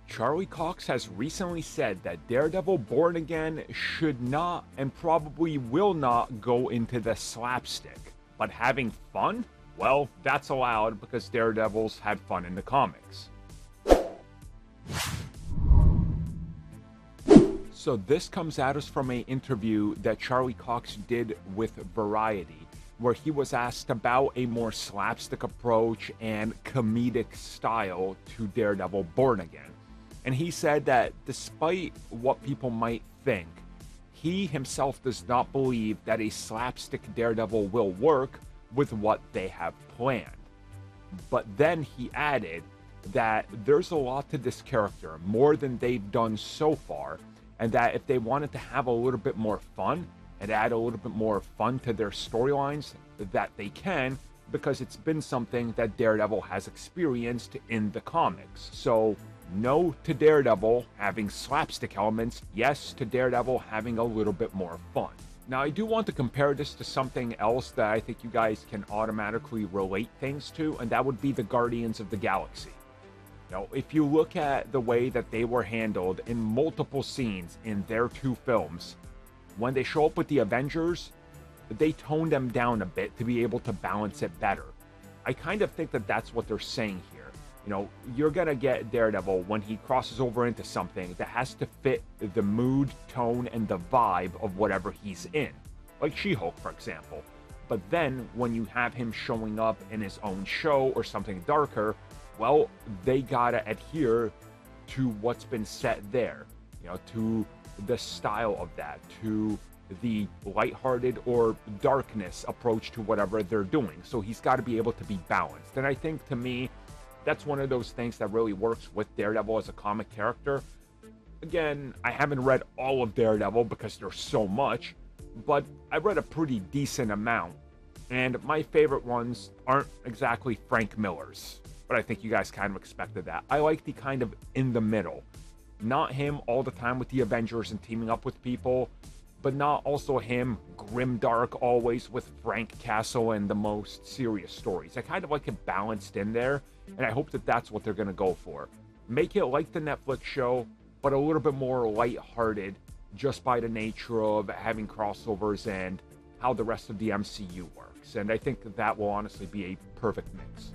Charlie Cox has recently said that Daredevil Born Again should not and probably will not go into the slapstick. But having fun? Well, that's allowed because Daredevils had fun in the comics. So this comes at us from an interview that Charlie Cox did with Variety, where he was asked about a more slapstick approach and comedic style to Daredevil Born Again. And he said that despite what people might think, he himself does not believe that a slapstick Daredevil will work with what they have planned. But then he added that there's a lot to this character, more than they've done so far, and that if they wanted to have a little bit more fun and add a little bit more fun to their storylines, that they can, because it's been something that Daredevil has experienced in the comics. So no to Daredevil having slapstick elements, yes to Daredevil having a little bit more fun. Now, I do want to compare this to something else that I think you guys can automatically relate things to, and that would be the Guardians of the Galaxy. Now, if you look at the way that they were handled in multiple scenes in their two films, when they show up with the Avengers, they tone them down a bit to be able to balance it better. I kind of think that that's what they're saying here. You know, you're gonna get Daredevil when he crosses over into something that has to fit the mood, tone, and the vibe of whatever he's in. Like She-Hulk, for example. But then, when you have him showing up in his own show or something darker, well, they gotta adhere to what's been set there. You know, to the style of that, to the lighthearted or darkness approach to whatever they're doing. So he's got to be able to be balanced. And I think, to me, that's one of those things that really works with Daredevil as a comic character. Again, I haven't read all of Daredevil because there's so much, but I've read a pretty decent amount. And my favorite ones aren't exactly Frank Miller's, but I think you guys kind of expected that. I like the kind of in the middle. Not him all the time with the Avengers and teaming up with people, but not also him grimdark always with Frank Castle and the most serious stories. I kind of like it balanced in there, and I hope that that's what they're going to go for. Make it like the Netflix show, but a little bit more lighthearted, just by the nature of having crossovers and how the rest of the MCU works. And I think that will honestly be a perfect mix.